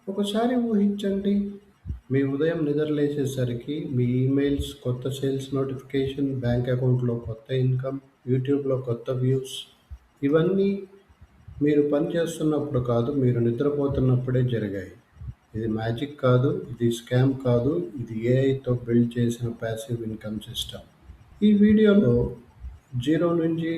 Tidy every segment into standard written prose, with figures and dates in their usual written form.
ఒకసారి ఊహించండి, మీ ఉదయం నిద్రలేచేసరికి మీ ఈమెయిల్స్, కొత్త సేల్స్ నోటిఫికేషన్, బ్యాంక్ అకౌంట్లో కొత్త ఇన్కమ్, యూట్యూబ్లో కొత్త వ్యూస్. ఇవన్నీ మీరు పని చేస్తున్నప్పుడు కాదు, మీరు నిద్రపోతున్నప్పుడే జరిగాయి. ఇది మ్యాజిక్ కాదు, ఇది స్కామ్ కాదు, ఇది ఏఐతో బిల్డ్ చేసిన ప్యాసివ్ ఇన్కమ్ సిస్టమ్. ఈ వీడియోలో జీరో నుంచి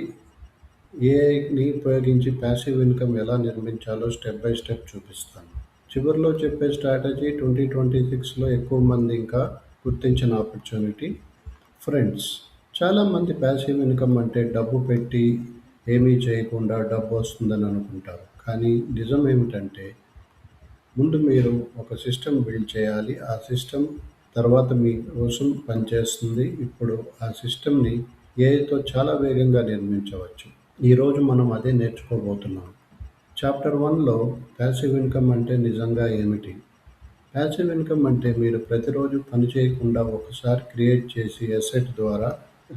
ఏఐని ఉపయోగించి ప్యాసివ్ ఇన్కమ్ ఎలా నిర్మించాలో స్టెప్ బై స్టెప్ చూపిస్తాను. చివరిలో చెప్పే స్ట్రాటజీ 2026లో ఎక్కువ మంది ఇంకా గుర్తించిన ఆపర్చునిటీ. ఫ్రెండ్స్, చాలామంది ప్యాసివ్ ఇన్కమ్ అంటే డబ్బు పెట్టి ఏమీ చేయకుండా డబ్బు వస్తుందని అనుకుంటారు. కానీ నిజం ఏమిటంటే, ముందు మీరు ఒక సిస్టమ్ బిల్డ్ చేయాలి. ఆ సిస్టమ్ తర్వాత మీ కోసం పనిచేస్తుంది. ఇప్పుడు ఆ సిస్టమ్ని ఏఐతో చాలా వేగంగా నిర్మించవచ్చు. ఈరోజు మనం అదే నేర్చుకోబోతున్నాం. చాప్టర్ 1లో ప్యాసివ్ ఇన్కమ్ అంటే నిజంగా ఏమిటి? ప్యాసివ్ ఇన్కమ్ అంటే మీరు ప్రతిరోజు పని చేయకుండా ఒకసారి క్రియేట్ చేసి అసెట్ ద్వారా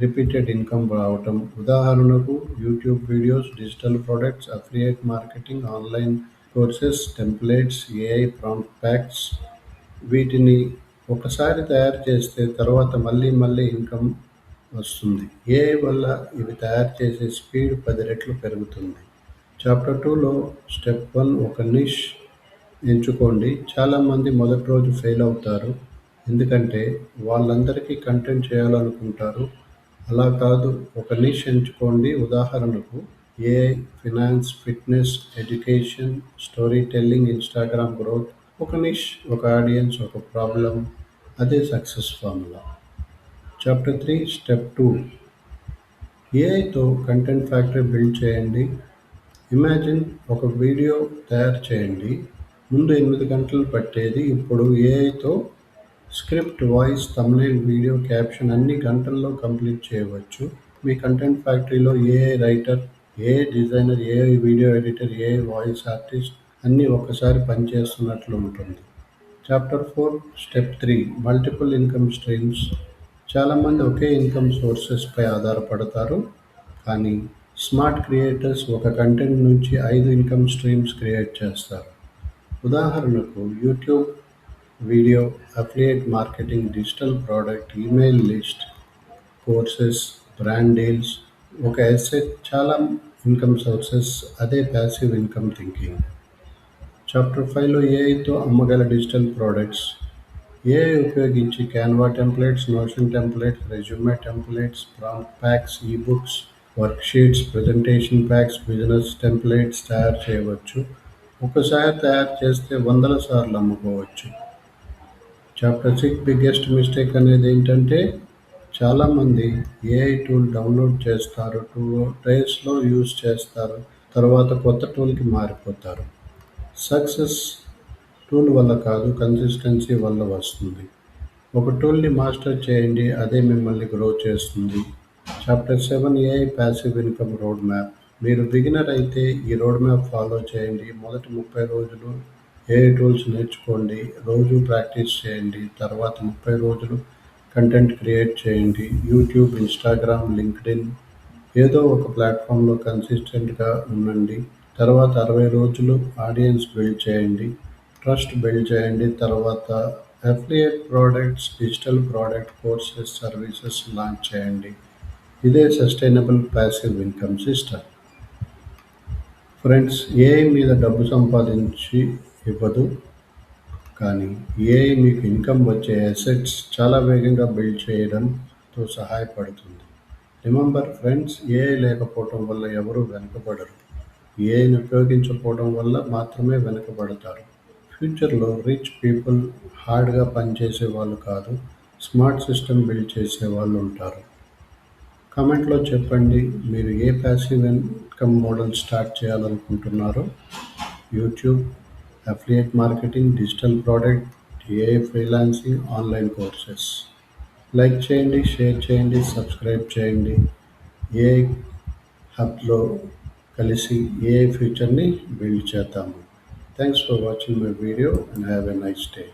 రిపీటెడ్ ఇన్కమ్ రావటం. ఉదాహరణకు YouTube videos, digital products, affiliate marketing, online courses, templates, AI prompt packs. వీటిని ఒకసారి తయారు చేస్తే తర్వాత మళ్ళీ మళ్ళీ ఇన్కమ్ వస్తుంది. ఏఐ వల్ల ఇవి తయారు చేసే స్పీడ్ 10 రెట్లు పెరుగుతుంది. చాప్టర్ 2లో స్టెప్ 1, ఒక నిష్ ఎంచుకోండి. చాలామంది మొదటి రోజు ఫెయిల్ అవుతారు, ఎందుకంటే వాళ్ళందరికీ కంటెంట్ చేయాలనుకుంటారు. అలా కాదు, ఒక నిష్ ఎంచుకోండి. ఉదాహరణకు AI, finance, fitness, education, story telling, Instagram growth. ఒక నిష్, ఒక ఆడియన్స్, ఒక ప్రాబ్లం. అదే సక్సెస్ ఫార్ములా. చాప్టర్ 3 స్టెప్ 2, ఏఐతో కంటెంట్ ఫ్యాక్టరీ బిల్డ్ చేయండి. ఇమాజిన్ ఒక వీడియో తయారు చేయండి. ముందు 8 గంటలు పట్టేది, ఇప్పుడు ఏఐతో script, voice, thumbnail, video, caption అన్ని గంటల్లో కంప్లీట్ చేయవచ్చు. మీ కంటెంట్ ఫ్యాక్టరీలో AI writer, AI designer, AI video editor, AI voice artist అన్నీ ఒక్కసారి పనిచేస్తున్నట్లు ఉంటుంది. Chapter 4 step 3, multiple income streams. చాలామంది ఒకే ఇన్కమ్ సోర్సెస్పై ఆధారపడతారు, కానీ స్మార్ట్ క్రియేటర్స్ ఒక కంటెంట్ నుంచి 5 ఇన్కమ్ స్ట్రీమ్స్ క్రియేట్ చేస్తారు. ఉదాహరణకు YouTube video, affiliate marketing, digital product, email list, courses, brand deals. ఒక అసెట్, చాలా ఇన్కమ్ సోర్సెస్. అదే ప్యాసివ్ ఇన్కమ్ థింకింగ్. చాప్టర్ 5లో ఏఐతో అమ్మగల డిజిటల్ ప్రోడక్ట్స్. ఏఐ ఉపయోగించి Canva templates, Notion templates, resume templates, prompt packs, ebooks, worksheets, presentation packs, business templates తయారు చేయవచ్చు. ఒకసారి తయారు చేస్తే వందల సార్లు అమ్ముకోవచ్చు. చాప్టర్ 6 బిగ్గెస్ట్ మిస్టేక్ అనేది ఏంటంటే, చాలామంది ఏఐ టూల్ డౌన్లోడ్ చేస్తారు, 2 డేస్లో యూజ్ చేస్తారు, తర్వాత కొత్త టూల్కి మారిపోతారు. సక్సెస్ టూల్ వల్ల కాదు, కన్సిస్టెన్సీ వల్ల వస్తుంది. ఒక టూల్ని మాస్టర్ చేయండి, అదే మిమ్మల్ని గ్రో చేస్తుంది. Chapter 7 AI passive income road map. మీరు బిగినర్ అయితే ఈ రోడ్ మ్యాప్ ఫాలో చేయండి. మొదటి 30 రోజులు ఏఐ టూల్స్ నేర్చుకోండి, రోజు ప్రాక్టీస్ చేయండి. తర్వాత 30 రోజులు కంటెంట్ క్రియేట్ చేయండి. యూట్యూబ్, ఇన్స్టాగ్రామ్, లింక్డ్ఇన్, ఏదో ఒక ప్లాట్ఫామ్లో కన్సిస్టెంట్గా ఉండండి. తర్వాత 60 రోజులు ఆడియన్స్ బిల్డ్ చేయండి, ట్రస్ట్ బిల్డ్ చేయండి. తర్వాత affiliate products, digital product, courses, services launch చేయండి. ఇదే sustainable passive income system. Friends, AI మీద డబ్బు సంపాదించి ఇవ్వదు, కానీ ఏఐ మీకు ఇన్కమ్ వచ్చే అసెట్స్ చాలా వేగంగా బిల్డ్ చేయడంతో సహాయపడుతుంది. రిమెంబర్ ఫ్రెండ్స్, ఏఐ లేకపోవడం వల్ల ఎవరూ వెనుకబడరు. ఏఐని ఉపయోగించకపోవడం వల్ల మాత్రమే వెనుకబడతారు. ఫ్యూచర్లో రిచ్ పీపుల్ హార్డ్గా పనిచేసే వాళ్ళు కాదు, స్మార్ట్ సిస్టమ్ బిల్డ్ చేసే వాళ్ళు ఉంటారు. కామెంట్లో చెప్పండి, మీరు ఏ ప్యాసివ్ ఇన్కమ్ మోడల్ స్టార్ట్ చేయాలనుకుంటున్నారో. YouTube, affiliate marketing, digital product, AI freelancing, online courses. Like చేయండి, షేర్ చేయండి, సబ్స్క్రైబ్ చేయండి. ఏఐ హబ్లో కలిసి ఏఐ ఫ్యూచర్ని బిల్డ్ చేద్దాము. Thanks for watching my video and have a nice day.